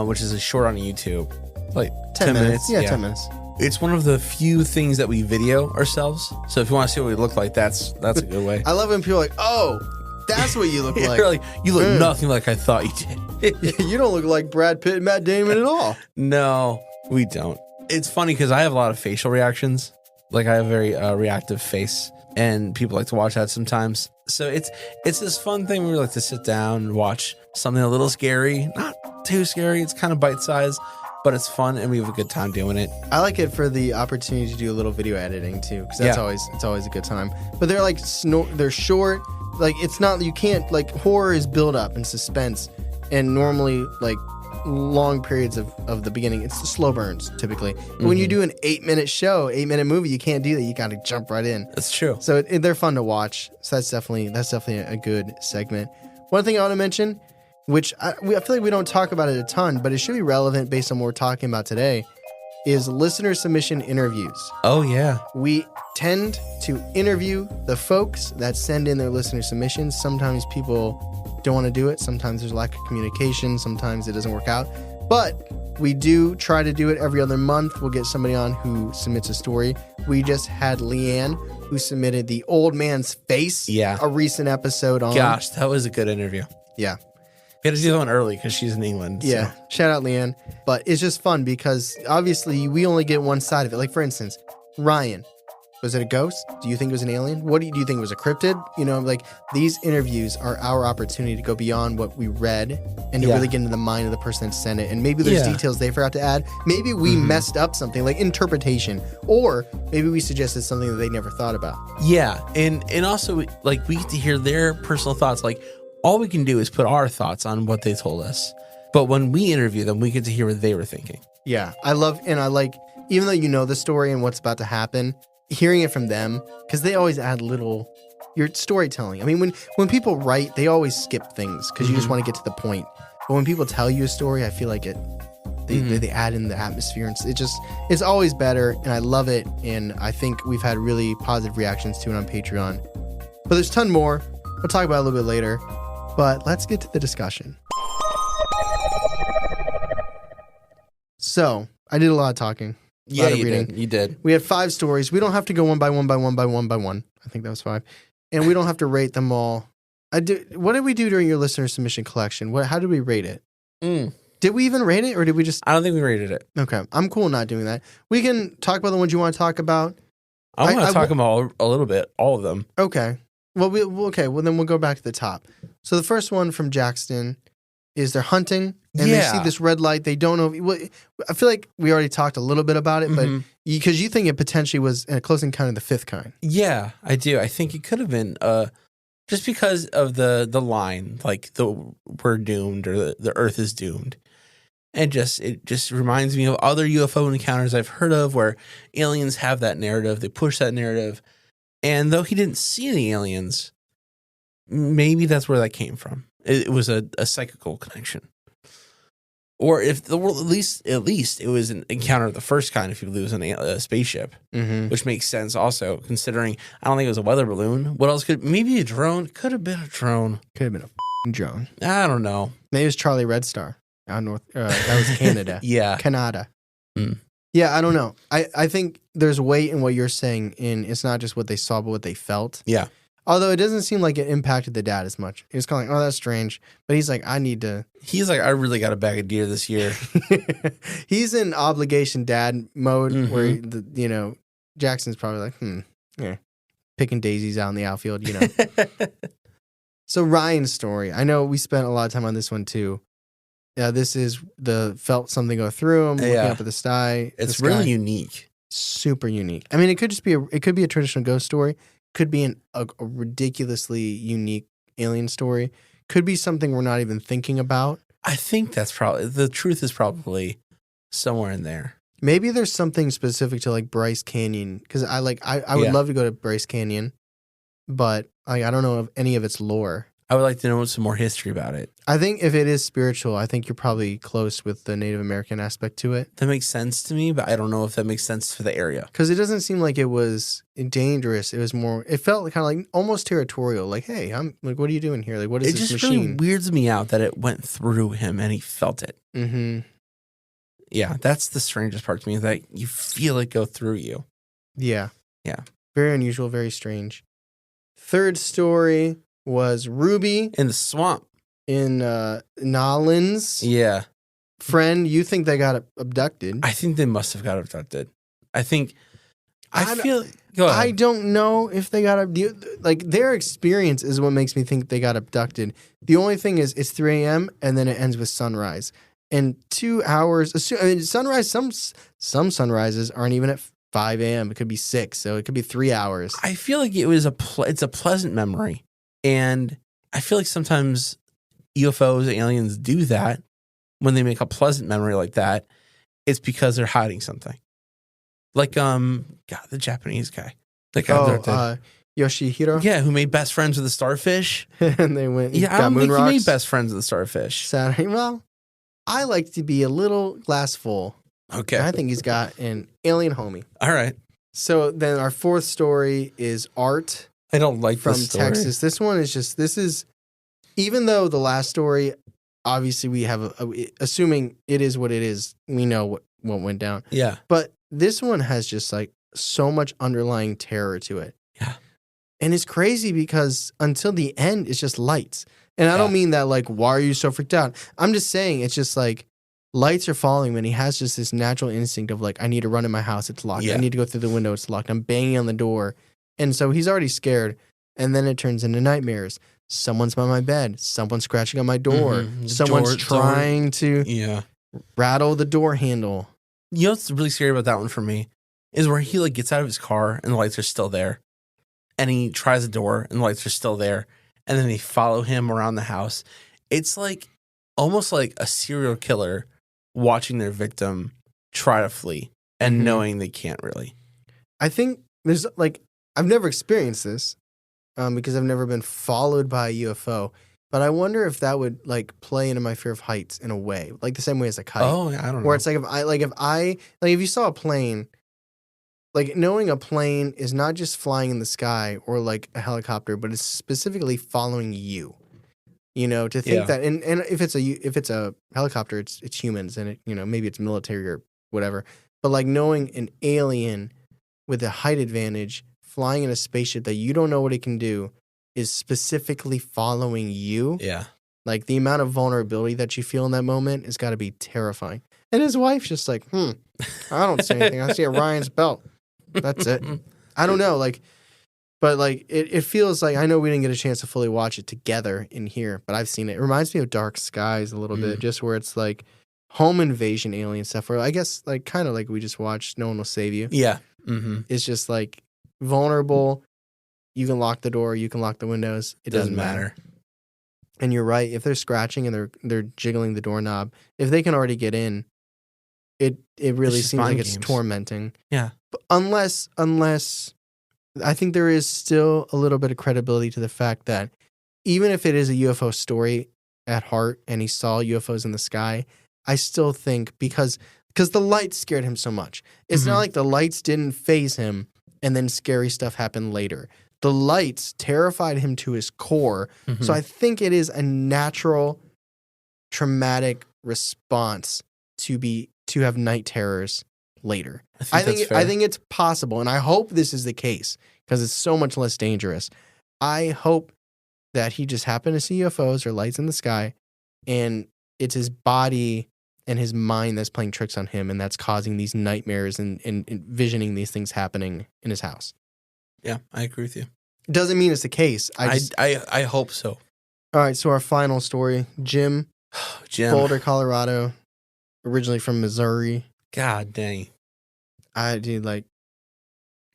which is a short on YouTube. Like 10 minutes. Yeah, 10 minutes. It's one of the few things that we video ourselves. So if you want to see what we look like, that's a good way. I love when people are like, oh, that's what you look like. You're like, you look nothing like I thought you did. You don't look like Brad Pitt and Matt Damon at all. No, we don't. It's funny because I have a lot of facial reactions. Like I have a very reactive face, and people like to watch that sometimes. So it's this fun thing where we like to sit down and watch something a little scary, not too scary. It's kind of bite-sized, but it's fun, and we have a good time doing it. I like it for the opportunity to do a little video editing too, because it's always a good time. But they're like they're short. Like it's not, you can't, like horror is build up and suspense, and normally like long periods of the beginning, it's the slow burns typically. When you do an 8-minute show, 8-minute movie, you can't do that. You got to jump right in. That's true. So they're fun to watch. So that's definitely a good segment. One thing I want to mention, which I feel like we don't talk about it a ton, but it should be relevant based on what we're talking about today, is listener submission interviews. Oh yeah. We tend to interview the folks that send in their listener submissions. Sometimes people don't want to do it. Sometimes there's lack of communication. Sometimes it doesn't work out. But we do try to do it every other month. We'll get somebody on who submits a story. We just had Leanne, who submitted The Old Man's Face. Yeah. A recent episode on. Gosh, that was a good interview. Yeah. We had to do that one early because she's in England. Yeah. So. Shout out Leanne. But it's just fun because obviously we only get one side of it. Like for instance, Ryan. Was it a ghost? Do you think it was an alien? What do you think it was a cryptid? You know, like these interviews are our opportunity to go beyond what we read and to really get into the mind of the person that sent it. And maybe there's details they forgot to add. Maybe we messed up something like interpretation, or maybe we suggested something that they never thought about. Yeah. And also like we get to hear their personal thoughts. Like all we can do is put our thoughts on what they told us. But when we interview them, we get to hear what they were thinking. Yeah. I like, even though you know the story and what's about to happen, hearing it from them, because they always add little your storytelling. I mean, when people write, they always skip things because you just want to get to the point. But when people tell you a story, I feel like they add in the atmosphere, and it's always better. And I love it. And I think we've had really positive reactions to it on Patreon. But there's a ton more. We'll talk about it a little bit later. But let's get to the discussion. So I did a lot of talking. Yeah, you did. We had 5 stories. We don't have to go one by one by one by one by one. I think that was 5. And we don't have to rate them all. What did we do during your listener submission collection? How did we rate it? Did we even rate it, or did we just... I don't think we rated it. Okay. I'm cool not doing that. We can talk about the ones you want to talk about. I want to talk about a little bit, all of them. Okay. Well, then we'll go back to the top. So the first one from Jackson is they're hunting, and they see this red light. They don't know. Well, I feel like we already talked a little bit about it, but because you think it potentially was a close encounter of the 5th kind. Yeah, I do. I think it could have been just because of the line, like we're doomed, or the Earth is doomed. And it just reminds me of other UFO encounters I've heard of where aliens have that narrative. They push that narrative. And though he didn't see any aliens, maybe that's where that came from. It was a psychical connection. Or if the world, at least it was an encounter of the first kind if you lose a spaceship, which makes sense also, considering I don't think it was a weather balloon. What else maybe a drone? Could have been a drone. Could have been a drone. I don't know. Maybe it was Charlie Red Star out north. That was Canada. Yeah. Canada. Yeah, I don't know. I think there's weight in what you're saying, and it's not just what they saw, but what they felt. Yeah. Although it doesn't seem like it impacted the dad as much. He was kind of like, oh, that's strange. But he's like, I need to... He's like, I really got a bag of deer this year. He's in obligation dad mode where, Jackson's probably like, picking daisies out in the outfield, So Ryan's story. I know we spent a lot of time on this one too. Yeah, this is felt something go through him, looking up at the sky. It's really unique. Super unique. I mean, it could just be a traditional ghost story. Could be a ridiculously unique alien story. Could be something we're not even thinking about. I think that's probably the truth is probably somewhere in there. Maybe there's something specific to like Bryce Canyon, because I would love to go to Bryce Canyon, but I don't know of any of its lore. I would like to know some more history about it. I think if it is spiritual, I think you're probably close with the Native American aspect to it. That makes sense to me, but I don't know if that makes sense for the area. Because it doesn't seem like it was dangerous. It was more, it felt kind of like almost territorial. Like, hey, I'm like, what are you doing here? Like, what is this machine? It just really weirds me out that it went through him and he felt it. Yeah, that's the strangest part to me, that you feel it go through you. Yeah. Yeah. Very unusual, very strange. Third story was Ruby in the swamp in Nolans. Yeah. Friend, you think they got abducted? I think they must have got abducted. I don't know if they got like their experience is what makes me think they got abducted. The only thing is it's 3 a.m. and then it ends with sunrise. And 2 hours, sunrise, some sunrises aren't even at 5 a.m. It could be 6, so it could be 3 hours. I feel like it's a pleasant memory. And I feel like sometimes UFOs, aliens do that when they make a pleasant memory like that. It's because they're hiding something. Like, the Japanese guy. Yoshihiro? Yeah, who made best friends with the starfish. And they went, I don't think he made best friends with the starfish. Saturday, well, I like to be a little glass full. Okay. I think he's got an alien homie. All right. So then our fourth story is Art. I don't like from this story. Texas. This one is even though the last story, obviously we have assuming it is what it is, we know what went down. Yeah. But this one has just like so much underlying terror to it. Yeah. And it's crazy because until the end, it's just lights. And I don't mean that like, why are you so freaked out? I'm just saying it's just like lights are following him, and he has just this natural instinct of like, I need to run in my house. It's locked. Yeah. I need to go through the window. It's locked. I'm banging on the door. And so he's already scared. And then it turns into nightmares. Someone's by my bed. Someone's scratching on my door. Mhm. Someone's trying to Yeah. rattle the door handle. You know what's really scary about that one for me is where he like gets out of his car and the lights are still there, and he tries the door and the lights are still there, and then they follow him around the house. It's like almost like a serial killer watching their victim try to flee and Mhm. knowing they can't really. I think there's like, I've never experienced this because I've never been followed by a UFO. But I wonder if that would like play into my fear of heights in a way, like the same way as a kite. Oh, yeah, I don't know. Where it's like if you saw a plane, like knowing a plane is not just flying in the sky or like a helicopter, but it's specifically following you. You know, to think Yeah. that, and if it's a helicopter, it's humans, and it, you know, maybe it's military or whatever. But like knowing an alien with a height advantage flying in a spaceship that you don't know what it can do is specifically following you. Yeah. Like the amount of vulnerability that you feel in that moment has got to be terrifying. And his wife's just like, I don't see anything. I see Orion's belt. That's it. I don't know. Like, but like it feels like, I know we didn't get a chance to fully watch it together in here, but I've seen it. It reminds me of Dark Skies a little bit, just where it's like home invasion alien stuff. Or I guess like kind of like we just watched No One Will Save You. Yeah. Mm-hmm. It's just like vulnerable. You can lock the door. You can lock the windows. It doesn't matter. And you're right. If they're scratching and they're jiggling the doorknob, if they can already get in, it really just seems like mind it's games. tormenting. Yeah. But unless I think there is still a little bit of credibility to the fact that even if it is a UFO story at heart and he saw UFOs in the sky, I still think because the lights scared him so much. It's not like the lights didn't phase him and then scary stuff happened later. The lights terrified him to his core. So I think it is a natural traumatic response to have night terrors later. I think it's possible, and I hope this is the case because it's so much less dangerous. I hope that he just happened to see UFOs or lights in the sky, and it's his body and his mind that's playing tricks on him, and that's causing these nightmares and envisioning these things happening in his house. Yeah, I agree with you. It doesn't mean it's the case. I hope so. All right, so our final story, Jim, Boulder, Colorado, originally from Missouri. God dang. I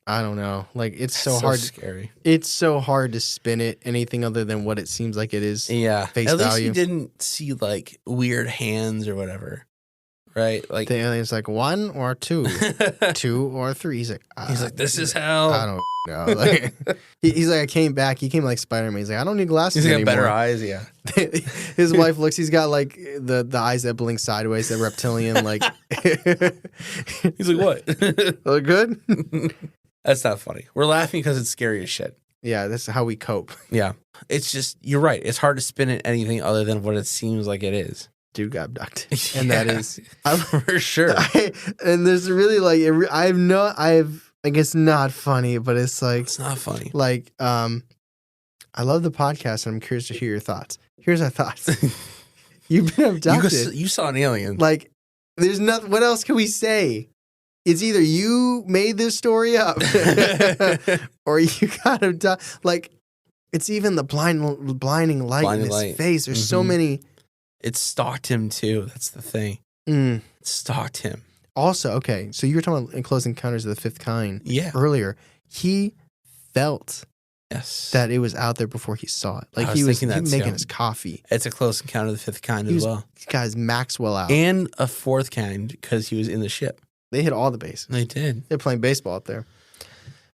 don't know. Like it's so That's hard. Scary. It's so hard to spin it anything other than what it seems like it is. Yeah. Face At least value. he didn't see like weird hands or whatever. Right? Like The alien's like 1 or 2, 2 or 3. He's like, this is hell. I don't know. Like, he's like, I came back. He came like Spider-Man. He's like, I don't need glasses He's got anymore. better eyes, yeah. His wife looks. He's got like the eyes that blink sideways, that reptilian. Like, He's like, what? look good. That's not funny. We're laughing because it's scary as shit. Yeah, that's how we cope. Yeah. It's just, you're right. It's hard to spin it anything other than what it seems like it is. Dude got abducted, and that is for sure. And there's really like I guess not funny, but it's like It's not funny. Like I love the podcast, and I'm curious to hear your thoughts. Here's our thoughts. You've been abducted. You saw an alien. Like, there's nothing. What else can we say? It's either you made this story up, or you got abducted. Like, it's even the blinding light in his face. There's so many. It stalked him too. That's the thing. Mm. It stalked him. Also, okay, so you were talking about in Close Encounters of the Fifth Kind earlier. He felt that it was out there before he saw it. Like he was making his coffee. It's a Close Encounter of the Fifth Kind as well. He's got his Maxwell out. And a fourth kind because he was in the ship. They hit all the bases. They did. They're playing baseball up there.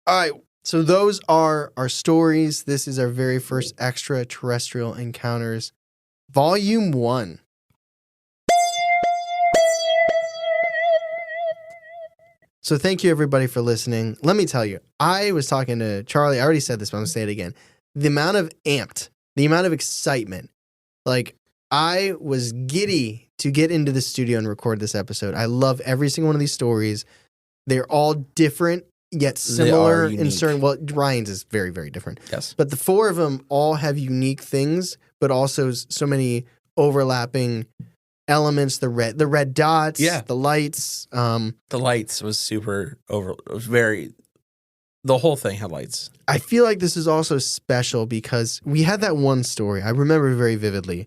All right, so those are our stories. This is our very first Extraterrestrial Encounters, Volume 1. So thank you, everybody, for listening. Let me tell you, I was talking to Charlie. I already said this, but I'm going to say it again. The amount of the amount of excitement. Like, I was giddy to get into the studio and record this episode. I love every single one of these stories. They're all different, yet similar in certain... Well, Ryan's is very, very different. Yes. But the four of them all have unique things, but also so many overlapping elements, the red dots, Yeah. the lights. The lights was super the whole thing had lights. I feel like this is also special because we had that one story. I remember it very vividly.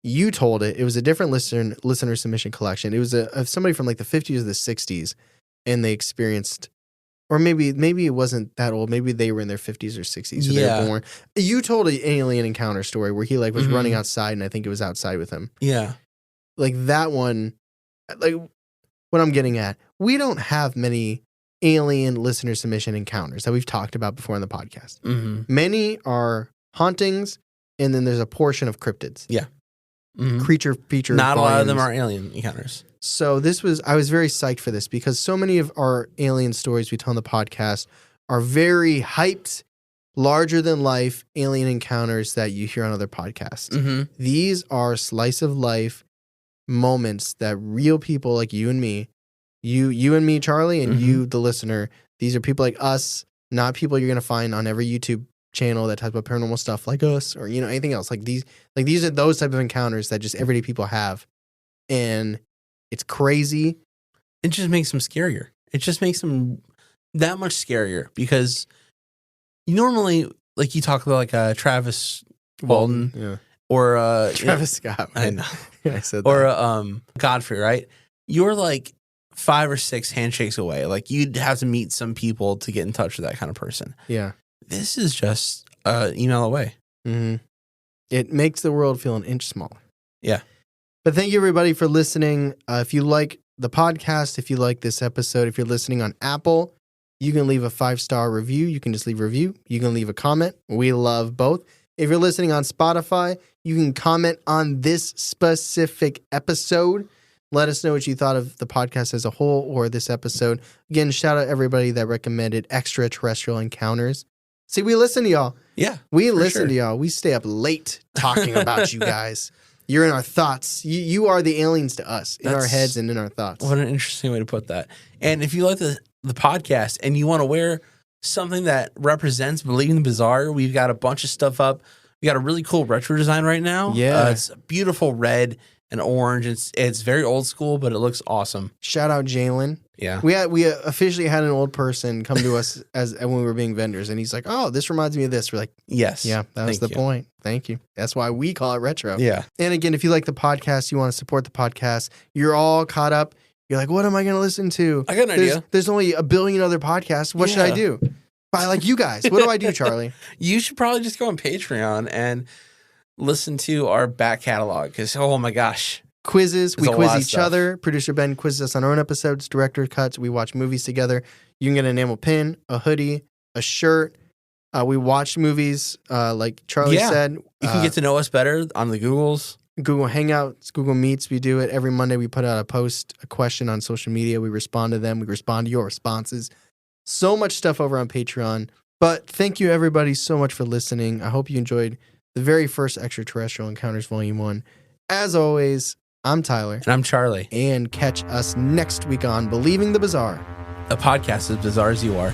You told it. It was a different listener submission collection. It was of somebody from like the 50s or the 60s, and they experienced, or maybe it wasn't that old. Maybe they were in their 50s or 60s or they were born. You told an alien encounter story where he like was running outside, and I think it was outside with him. Yeah. Like that one, like what I'm getting at, we don't have many alien listener submission encounters that we've talked about before on the podcast. Mm-hmm. Many are hauntings, and then there's a portion of cryptids. Yeah. Mm-hmm. Creature feature. Not volumes. a lot of them are alien encounters. So I was very psyched for this because so many of our alien stories we tell on the podcast are very hyped, larger than life alien encounters that you hear on other podcasts. Mm-hmm. These are slice of life moments that real people like you and me, you and me, Charlie, and you, the listener, these are people like us, not people you're going to find on every YouTube channel that talks about paranormal stuff like us or, anything else. Like these are those type of encounters that just everyday people have. And it's crazy. It just makes them scarier. It just makes them that much scarier because normally, like you talk about like Travis Walton, yeah, or Travis Scott. I know. I said that. Or Godfrey, right? You're like 5 or 6 handshakes away. Like you'd have to meet some people to get in touch with that kind of person. Yeah. This is just email away. Mm-hmm. It makes the world feel an inch smaller. Yeah. But thank you, everybody, for listening. If you like the podcast, if you like this episode, if you're listening on Apple, you can leave a 5-star review. You can just leave a review. You can leave a comment. We love both. If you're listening on Spotify, you can comment on this specific episode. Let us know what you thought of the podcast as a whole or this episode. Again, shout out everybody that recommended Extraterrestrial Encounters. See, we listen to y'all. Yeah. We listen to y'all. We stay up late talking about you guys. You're in our thoughts. You are the aliens to us, in our heads and in our thoughts. What an interesting way to put that. And if you like the podcast and you want to wear something that represents Believing the Bizarre, we've got a bunch of stuff up. We got a really cool retro design right now. Yeah. It's a beautiful red and orange. It's very old school, but it looks awesome. Shout out Jalen. Yeah. We officially had an old person come to us when we were being vendors, and he's like, "Oh, this reminds me of this." We're like, "Yes, yeah, that was the point. Thank you." That's why we call it retro. Yeah. And again, if you like the podcast, you want to support the podcast, you're all caught up. You're like, "What am I going to listen to?" I got an idea. There's only a billion other podcasts. What should I do? I like you guys. What do I do, Charlie? You should probably just go on Patreon and listen to our back catalog because, oh my gosh. Quizzes. We quiz each stuff. other. Producer Ben quizzes us on our own episodes, director cuts. We watch movies together. You can get an enamel pin, a hoodie, a shirt. We watch movies, like Charlie said. You can get to know us better on the Googles. Google Hangouts, Google Meets. We do it every Monday. We put out a question on social media. We respond to them. We respond to your responses. So much stuff over on Patreon. But thank you, everybody, so much for listening. I hope you enjoyed the very first Extraterrestrial Encounters Volume 1. As always, I'm Tyler. And I'm Charlie. And catch us next week on Believing the Bizarre. A podcast as bizarre as you are.